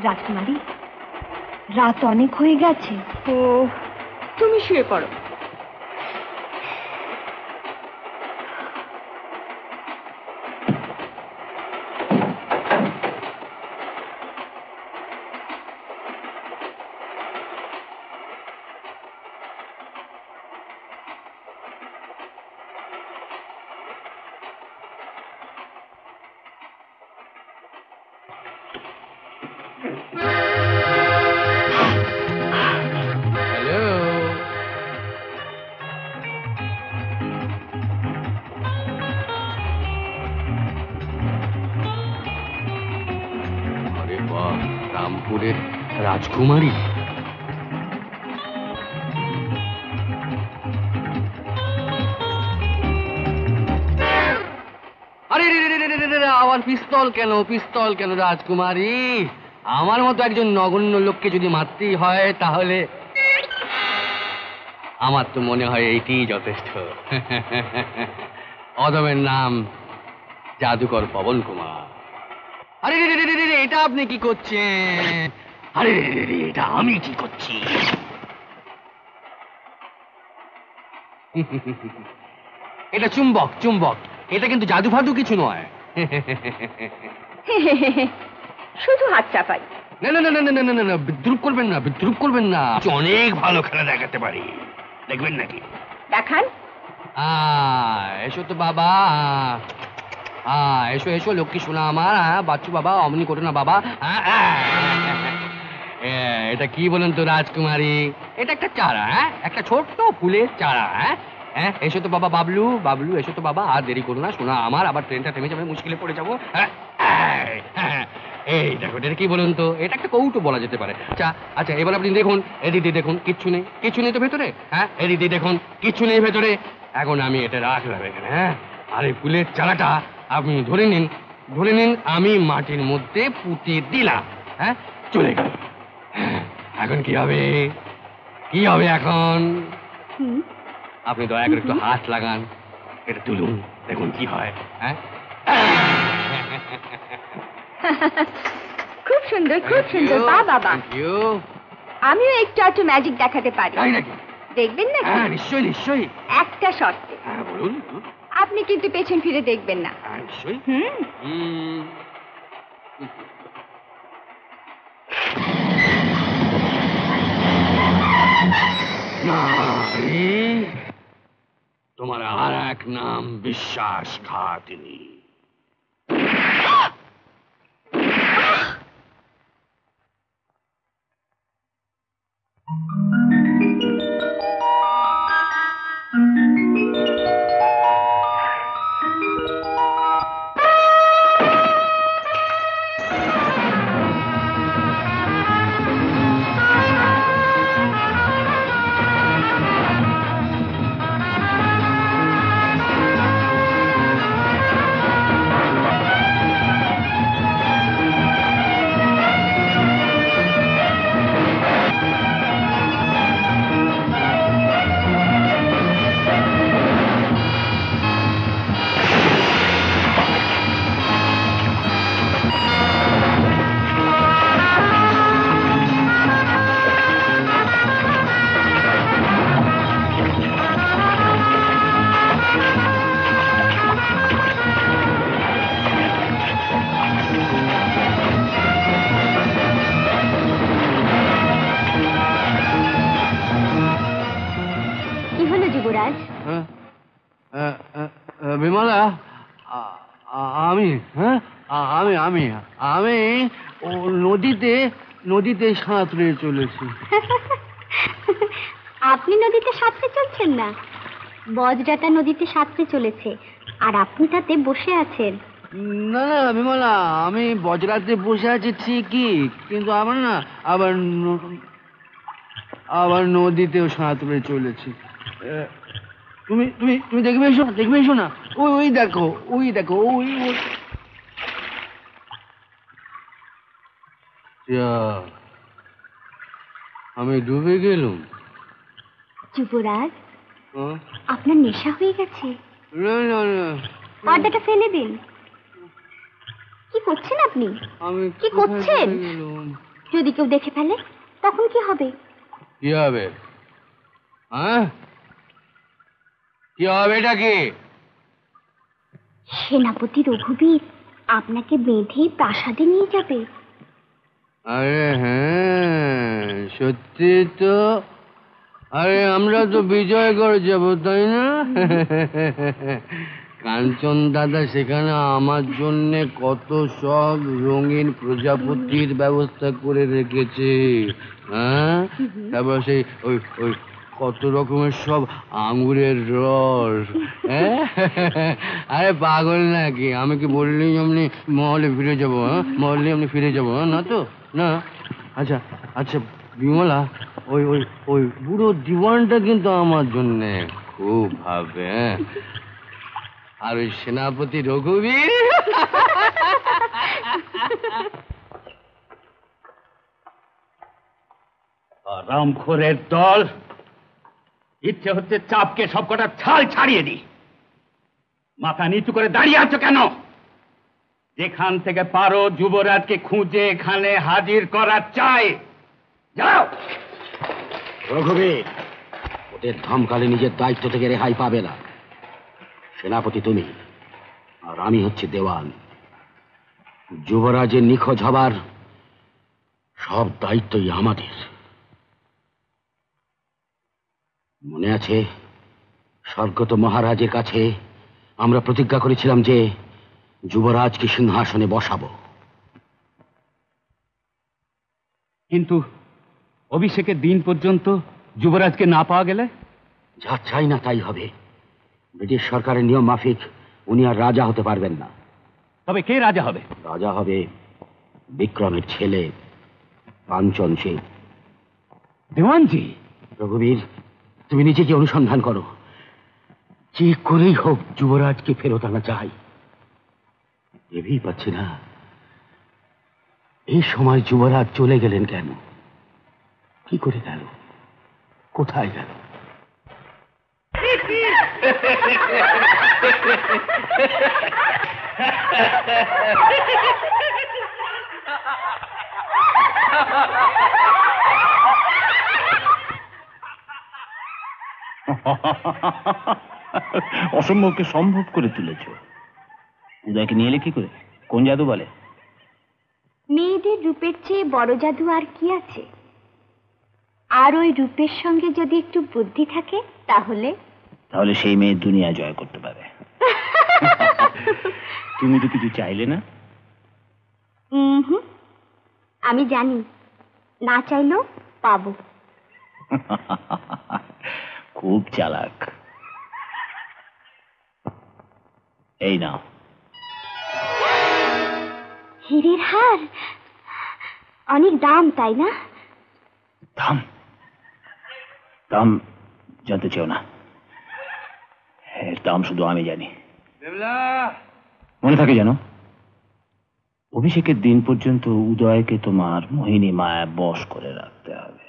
রাজকুমারী, রাত অনেক হয়ে গেছে। ও, তুমি শুয়ে পড়ো। রামপুরের রাজকুমারী। আরে আবার পিস্তল কেন, পিস্তল কেন রাজকুমারী? আমার মতো একজন নগণ্য লোককে যদি মারতেই হয় তাহলে আমার তো মনে হয় এইটি যথেষ্ট। অদমের নাম জাদুকর পবন কুমার। আরে এটা আপনি কি করছেন? আরে এটা আমি কি করছি? এটা চুম্বক, চুম্বক। এটা কিন্তু জাদু ফাদু কিছু নয়। শুধু হাত চাপাই। না না না না না না না, বিদ্রুপ করবেন না, বিদ্রুপ করবেন না। অনেক ভালো খেলা দেখাতে পারি, দেখবেন নাকি? দেখান। এসো তো বাবা, এসো এসো লক্ষ্মী সোনা আমার। বাচ্চু বাবা, অমনি করো না বাবা। এটা কি বলেন তো রাজকুমারী? এটা একটা চারা, একটা ছোট্ট ফুলের চারা। এসো তো বাবা বাবলু, বাবলু এসো তো বাবা। আর দেরি করো না সোনা আমার, আবার ট্রেনটা থেমে যাবে, মুশকিলে পড়ে যাবো। এই দেখো, এটা কি বলুন তো? এটা একটা কৌটো বলা যেতে পারে। আচ্ছা আচ্ছা, এবার আপনি দেখুন, এদিকে দেখুন, কিচ্ছু নেই, কিচ্ছু নেই তো ভেতরে। এদিকে দেখুন, কিচ্ছু নেই ভেতরে। এখন আমি এটা রাখলাম এখানে। আর এই ফুলের চারাটা আপনি ধরে নিন, ধরে নিন আমি মাটির মধ্যে পুঁতে দিলাম। চলে গেল। এখন কি হবে? কি হবে এখন? আপনি দয়া করে একটু হাত লাগান, এটা তুলুন, দেখুন কি হয়। খুব সুন্দর, খুব সুন্দর। বাবা, আমিও একটু ম্যাজিক দেখাতে পারি। দেখবেন না? নিশ্চয়ই নিশ্চয়ই। একটা শর্তে। বলুন। আপনি কিন্তু পেছন ফিরে দেখবেন না। নিশ্চয়ই। তোমার আর এক নাম বিশ্বাসঘাতিনী। বিমলা, আমি আমি আমি আমি নদীতে নদীতে সাঁতরে চলেছি। আপনি নদীতে সাঁতরে চলছেন না, বজরাটা নদীতে সাঁতরে চলেছে আর আপনি তাতে বসে আছেন। না না বিমলা, আমি বজরাতে বসে আছি ঠিকই, কিন্তু আমার না আবার নদীতেও সাঁতরে চলেছি। তুমি তুমি তুমি দেখবে এসো, দেখবে এসো না। ওই দেখো, ওই দেখো, ওই আমি ডুবে গেলুম। যুবরাজ, আপনার নেশা হয়ে গেছে। পর্দাটা ফেলে দিন। কি করছেন আপনি? আমি কি করছেন? যদি কেউ দেখে ফেলে তখন কি হবে? কি হবে? হ্যাঁ, কি হবে? এটা কি? সেনাপতি রঘুবীর আপনাকে বেঁধে প্রাসাদে নিয়ে যাবে। আরে হ্যাঁ, সত্যি তো। আরে আমরা তো বিজয়গড় যাব, তাই না? কাঞ্চন দাদা সেখানে আমার জন্য কত সব রঙিন প্রজাপতির ব্যবস্থা করে রেখেছে। হ্যাঁ, তারপর সেই ওই ওই কত রকমের সব আঙ্গুরের রস। হ্যাঁ, আরে পাগল নাকি? আমি কি বললেই এমনি মহলে ফিরে যাবো? হ্যাঁ, মহলে এমনি ফিরে যাবো? না তো, না। আচ্ছা আচ্ছা বিমলা, ওই ওই ওই বুড়ো দিওয়ানটা কিন্তু আমার জন্য খুব ভাবে। হ্যাঁ, আর ওই সেনাপতি রঘুবীর। রামখোরের দল, ইচ্ছে হচ্ছে চাপকে সবকটা ছাল ছাড়িয়ে দি। মাথা নিচু করে দাঁড়িয়ে আছো কেন? যেখান থেকে পারো যুবরাজকে খুঁজে এখানে হাজির করা চাই। যাও। রঘুবীর, ওদের ধমকালে নিজের দায়িত্ব থেকে রেহাই পাবে না। সেনাপতি তুমি, আর আমি হচ্ছে দেওয়ান। যুবরাজের নিখোঁজ হবার সব দায়িত্বই আমাদের। মনে আছে, স্বর্গত মহারাজের কাছে আমরা প্রতিজ্ঞা করেছিলাম যে যুবরাজকে সিংহাসনে বসাবো। কিন্তু অভিষেকের দিন পর্যন্ত যুবরাজকে না পাওয়া গেলে? যা চাই না তাই হবে। ব্রিটিশ সরকারের নিয়ম মাফিক উনি আর রাজা হতে পারবেন না। তবে কে রাজা হবে? রাজা হবে বিক্রমের ছেলে কাঞ্চন সিং। দেওয়ানজি। রঘুবীর, তুমি নিজেকে অনুসন্ধান করো। যে করেই হোক যুবরাজকে ফেরত আনা চাই। ভেবেই পাচ্ছি না এই সময় যুবরাজ চলে গেলেন কেন? কি করে গেল? কোথায় গেল? অসম্ভবকে সম্ভব করে তুলেছ। উদয়কে নিয়ে এলে কি করে? কোন জাদু বলে? মেয়েদের রূপের চেয়ে বড় জাদু আর কি আছে? আর ওই রূপের সঙ্গে যদি একটু বুদ্ধি থাকে তাহলে তাহলে সেই মেয়ে দুনিয়া জয় করতে পারে। তুমি তো কিছু চাইলে না। হুম, আমি জানি, না চাইলেও পাবো। খুব চালাক। এই নাও। হীরের হার, অনেক দাম তাই না? দাম? দাম জানতে চেও না। এর দাম শুধু আমি জানি। মনে থাকে জানো, অভিষেকের দিন পর্যন্ত উদয়কে তোমার মোহিনী মায়া বশ করে রাখতে হবে।